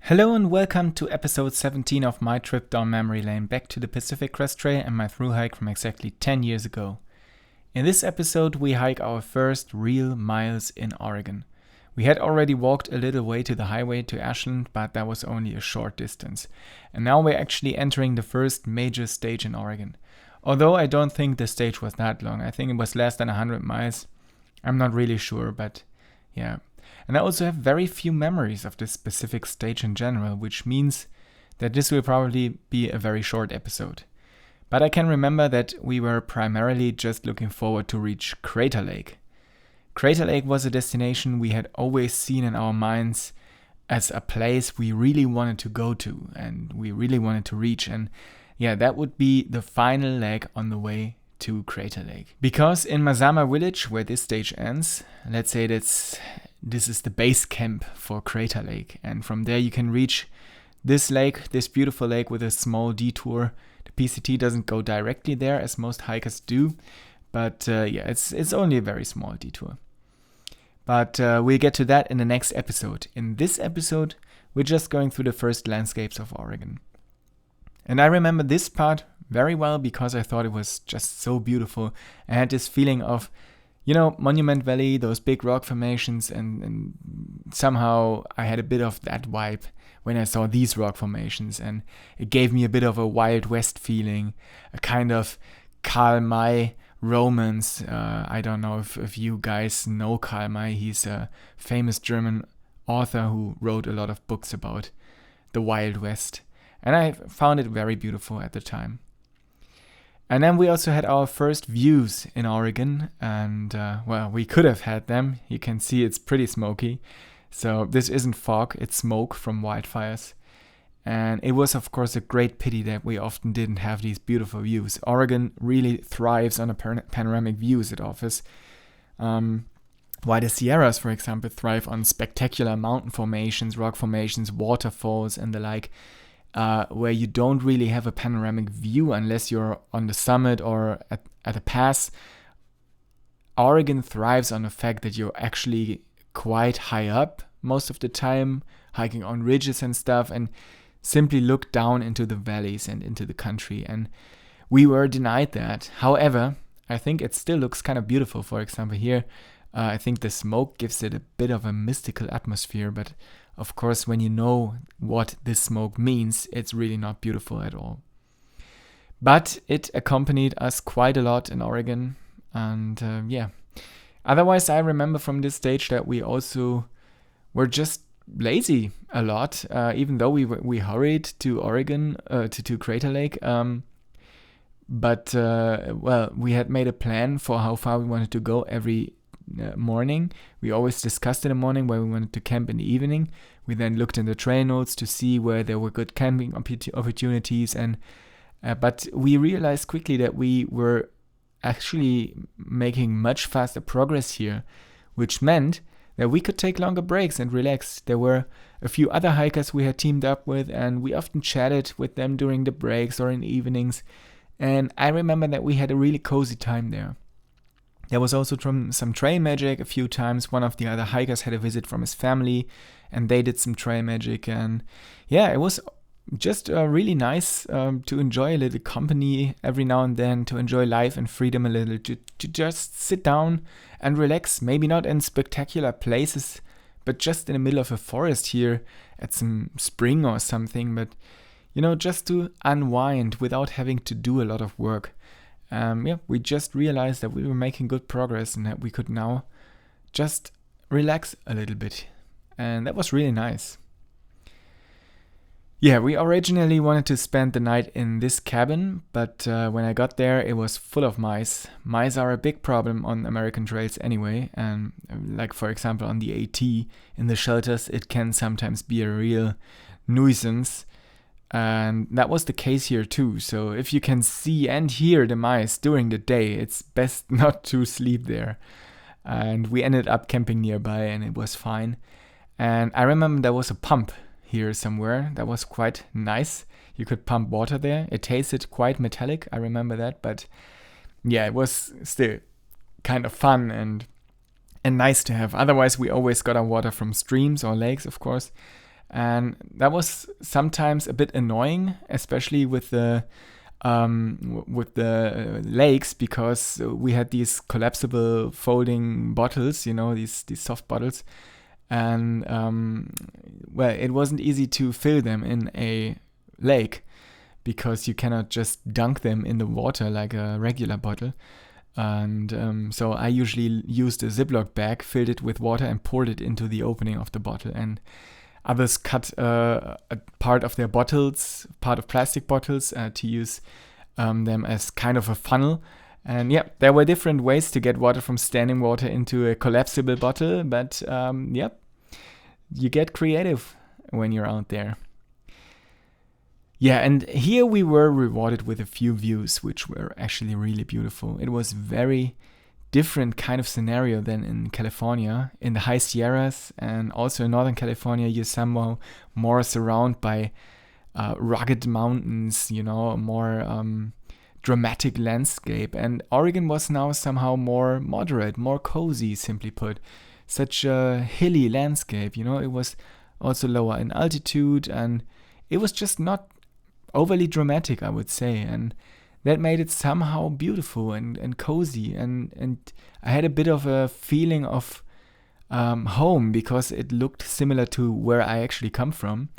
Hello and welcome to episode 17 of my trip down memory lane back to the Pacific Crest Trail and my Thru-hike from exactly 10 years ago. In this episode we hike our first real miles in Oregon. We had already walked a little way to the highway to Ashland, but that was only a short distance. And now we're actually entering the first major stage in Oregon. Although I don't think the stage was that long. I think it was less than 100 miles. I'm not really sure, but yeah. And I also have very few memories of this specific stage in general, which means that this will probably be a very short episode. But I can remember that we were primarily just looking forward to reach Crater Lake. Crater Lake was a destination we had always seen in our minds as a place we really wanted to go to and we really wanted to reach. And yeah, that would be the final leg on the way to Crater Lake. Because in Mazama village, where this stage ends, let's say this is the base camp for Crater Lake. And from there you can reach this lake, this beautiful lake with a small detour. The PCT doesn't go directly there as most hikers do. But it's only a very small detour. But we'll get to that in the next episode. In this episode, we're just going through the first landscapes of Oregon. And I remember this part very well because I thought it was just so beautiful. I had this feeling of, Monument Valley, those big rock formations, and somehow I had a bit of that vibe when I saw these rock formations, and it gave me a bit of a Wild West feeling, a kind of Karl May romance. I don't know if you guys know Karl May. He's a famous German author who wrote a lot of books about the Wild West, and I found it very beautiful at the time. And then we also had our first views in Oregon, and we could have had them. You can see it's pretty smoky. So this isn't fog, it's smoke from wildfires. And it was, of course, a great pity that we often didn't have these beautiful views. Oregon really thrives on the panoramic views it offers. While the Sierras, for example, thrive on spectacular mountain formations, rock formations, waterfalls, and the like. Where you don't really have a panoramic view unless you're on the summit or at a pass. Oregon thrives on the fact that you're actually quite high up most of the time, hiking on ridges and stuff, and simply look down into the valleys and into the country. And we were denied that. However, I think it still looks kind of beautiful. For example, here, I think the smoke gives it a bit of a mystical atmosphere, but of course, when you know what this smoke means, it's really not beautiful at all. But it accompanied us quite a lot in Oregon. And otherwise, I remember from this stage that we also were just lazy a lot, even though we hurried to Oregon, to Crater Lake. But we had made a plan for how far we wanted to go every morning. We always discussed in the morning where we wanted to camp in the evening. We then looked in the trail notes to see where there were good camping opportunities, and but we realized quickly that we were actually making much faster progress here, which meant that we could take longer breaks and relax. There were a few other hikers we had teamed up with, and we often chatted with them during the breaks or in the evenings, and I remember that we had a really cozy time there. There was also some trail magic a few times. One of the other hikers had a visit from his family, and they did some trail magic. And yeah, it was just really nice to enjoy a little company every now and then, to enjoy life and freedom a little, to just sit down and relax. Maybe not in spectacular places, but just in the middle of a forest here at some spring or something. But, just to unwind without having to do a lot of work. We just realized that we were making good progress and that we could now just relax a little bit. And that was really nice. Yeah, we originally wanted to spend the night in this cabin, but when I got there, it was full of mice. Mice are a big problem on American trails anyway. And like, for example, on the AT, in the shelters, it can sometimes be a real nuisance. And that was the case here too. So if you can see and hear the mice during the day, it's best not to sleep there. And we ended up camping nearby and it was fine. And I remember there was a pump here somewhere that was quite nice. You could pump water there. It tasted quite metallic, I remember that. But yeah, it was still kind of fun and nice to have. Otherwise, we always got our water from streams or lakes, of course. And that was sometimes a bit annoying, especially with the lakes, because we had these collapsible folding bottles, these soft bottles, and it wasn't easy to fill them in a lake because you cannot just dunk them in the water like a regular bottle. And so I usually used a Ziploc bag, filled it with water, and poured it into the opening of the bottle. And others cut a part of their bottles, part of plastic bottles, to use them as kind of a funnel. And yeah, there were different ways to get water from standing water into a collapsible bottle. But you get creative when you're out there. Yeah, and here we were rewarded with a few views, which were actually really beautiful. It was very different kind of scenario than in California. In the high Sierras and also in Northern California, you're somehow more surrounded by rugged mountains, more dramatic landscape. And Oregon was now somehow more moderate, more cozy, simply put. Such a hilly landscape, it was also lower in altitude, and it was just not overly dramatic, I would say, and that made it somehow beautiful and cozy, and I had a bit of a feeling of home, because it looked similar to where I actually come from,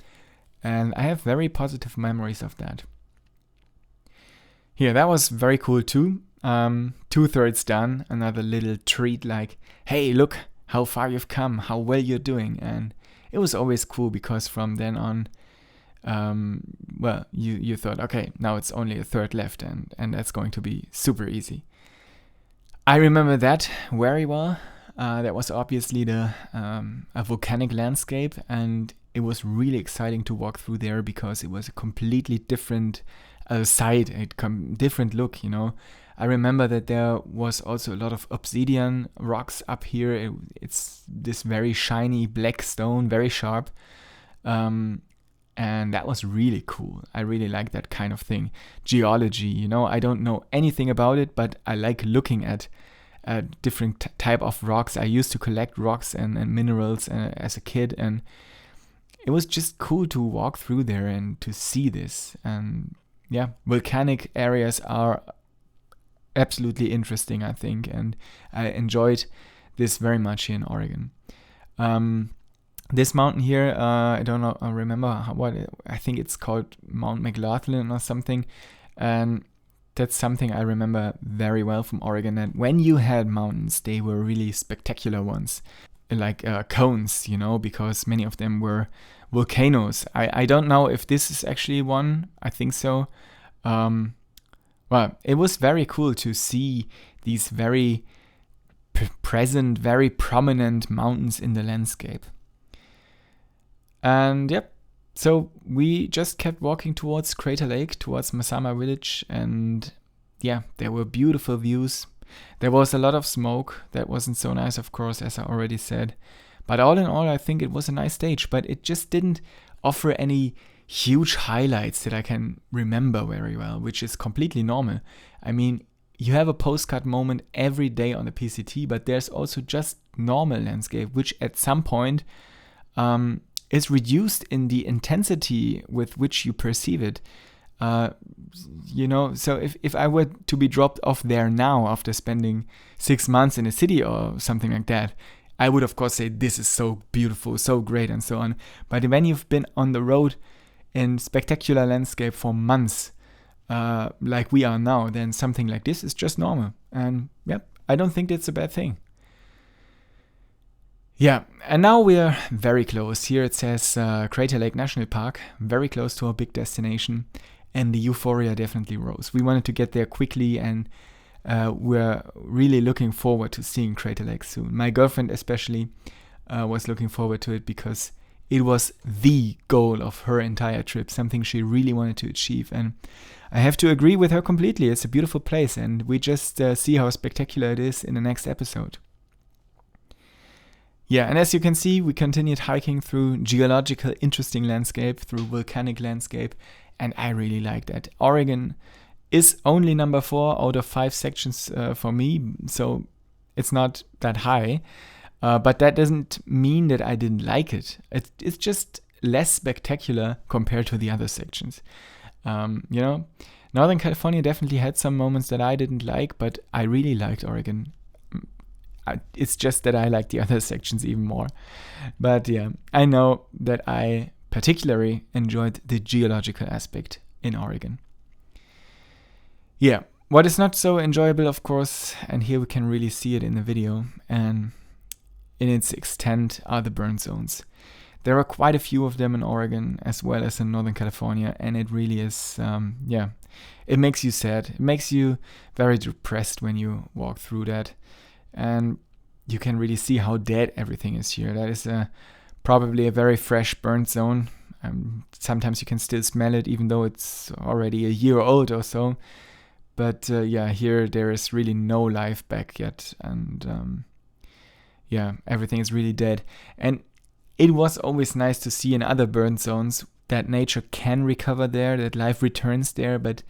and I have very positive memories of that. Here, that was very cool too. 2/3 done, another little treat like, hey, look how far you've come, how well you're doing, and it was always cool because from then on, you thought, okay, now it's only a third left, and that's going to be super easy. I remember that very well. That was obviously a volcanic landscape, and it was really exciting to walk through there because it was a completely different side, a different look, I remember that there was also a lot of obsidian rocks up here. It's this very shiny black stone, very sharp. And that was really cool. I really like that kind of thing. Geology, I don't know anything about it, but I like looking at different type of rocks. I used to collect rocks and minerals as a kid, and it was just cool to walk through there and to see this. And yeah, volcanic areas are absolutely interesting, I think, and I enjoyed this very much here in Oregon. This mountain here, I don't know, I remember I think it's called Mount McLaughlin or something, and that's something I remember very well from Oregon, that when you had mountains, they were really spectacular ones, like cones, because many of them were volcanoes. I don't know if this is actually one, I think so. Well, it was very cool to see these very present, very prominent mountains in the landscape. And yep, so we just kept walking towards Crater Lake, towards Mazama village, and yeah, there were beautiful views. There was a lot of smoke. That wasn't so nice, of course, as I already said. But all in all, I think it was a nice stage, but it just didn't offer any huge highlights that I can remember very well, which is completely normal. I mean, you have a postcard moment every day on the PCT, but there's also just normal landscape, which at some point is reduced in the intensity with which you perceive it. So if I were to be dropped off there now after spending 6 months in a city or something like that, I would of course say this is so beautiful, so great, and so on. But when you've been on the road in spectacular landscape for months, like we are now, then something like this is just normal. And yep, I don't think that's a bad thing. Yeah, and now we're very close. Here it says Crater Lake National Park, very close to our big destination, and the euphoria definitely rose. We wanted to get there quickly, and we're really looking forward to seeing Crater Lake soon. My girlfriend especially was looking forward to it because it was the goal of her entire trip, something she really wanted to achieve. And I have to agree with her completely. It's a beautiful place, and we just see how spectacular it is in the next episode. Yeah, and as you can see, we continued hiking through geological interesting landscape, through volcanic landscape, and I really like that. Oregon is only number 4 out of 5 sections for me, so it's not that high. But that doesn't mean that I didn't like it. It's just less spectacular compared to the other sections. Northern California definitely had some moments that I didn't like, but I really liked Oregon. It's just that I like the other sections even more. But yeah, I know that I particularly enjoyed the geological aspect in Oregon. Yeah, what is not so enjoyable, of course, and here we can really see it in the video, and in its extent, are the burn zones. There are quite a few of them in Oregon as well as in Northern California, and it really is, it makes you sad. It makes you very depressed when you walk through that, and you can really see how dead everything is here. That is probably a very fresh burn zone. Sometimes you can still smell it, even though it's already a year old or so. But here there is really no life back yet, and everything is really dead. And it was always nice to see in other burn zones that nature can recover there, that life returns there. But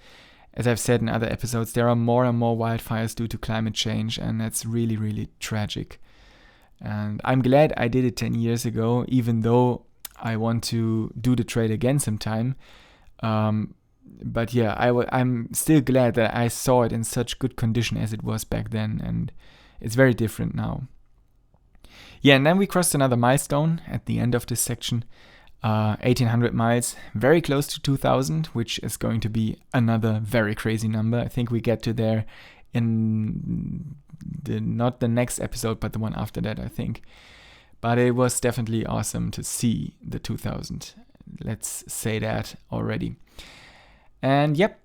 as I've said in other episodes, there are more and more wildfires due to climate change, and that's really, really tragic. And I'm glad I did it 10 years ago, even though I want to do the trail again sometime. But yeah, I'm still glad that I saw it in such good condition as it was back then, and it's very different now. Yeah, and then we crossed another milestone at the end of this section, 1,800 miles, very close to 2,000, which is going to be another very crazy number. I think we get to there in not the next episode, but the one after that, I think. But it was definitely awesome to see the 2,000. Let's say that already. And yep,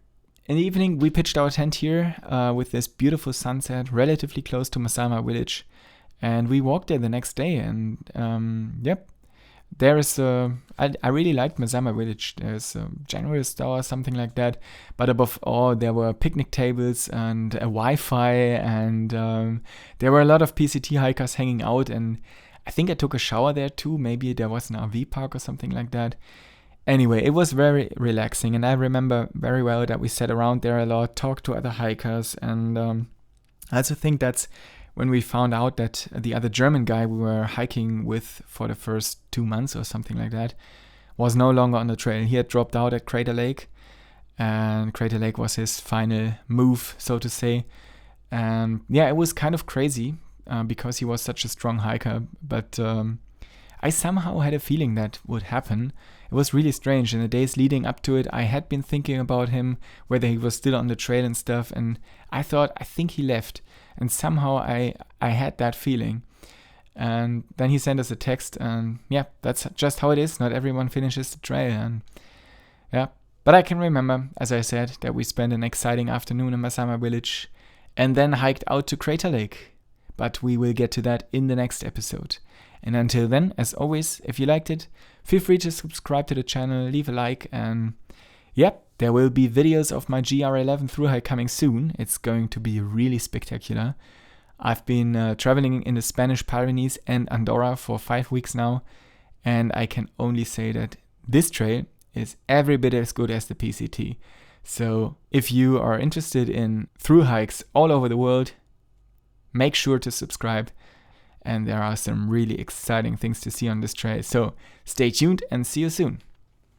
in the evening we pitched our tent here with this beautiful sunset, relatively close to Mazama village. And we walked there the next day, and there is I really liked Mazama village. There's a general store or something like that, but above all there were picnic tables and a Wi-Fi, and there were a lot of PCT hikers hanging out, and I think I took a shower there too. Maybe there was an RV park or something like that. Anyway, it was very relaxing, and I remember very well that we sat around there a lot, talked to other hikers, and I also think that's when we found out that the other German guy we were hiking with for the first 2 months or something like that was no longer on the trail. He had dropped out at Crater Lake, and Crater Lake was his final move, so to say. And it was kind of crazy because he was such a strong hiker, but I somehow had a feeling that would happen. It was really strange. In the days leading up to it, I had been thinking about him, whether he was still on the trail and stuff, and I think he left. And somehow I had that feeling. And then he sent us a text, and that's just how it is. Not everyone finishes the trail. And but I can remember, as I said, that we spent an exciting afternoon in Mazama village and then hiked out to Crater Lake. But we will get to that in the next episode. And until then, as always, if you liked it, feel free to subscribe to the channel, leave a like, and there will be videos of my GR11 Thru-hike coming soon. It's going to be really spectacular. I've been traveling in the Spanish Pyrenees and Andorra for 5 weeks now, and I can only say that this trail is every bit as good as the PCT. So if you are interested in thru-hikes all over the world, make sure to subscribe. And there are some really exciting things to see on this trail. So stay tuned and see you soon.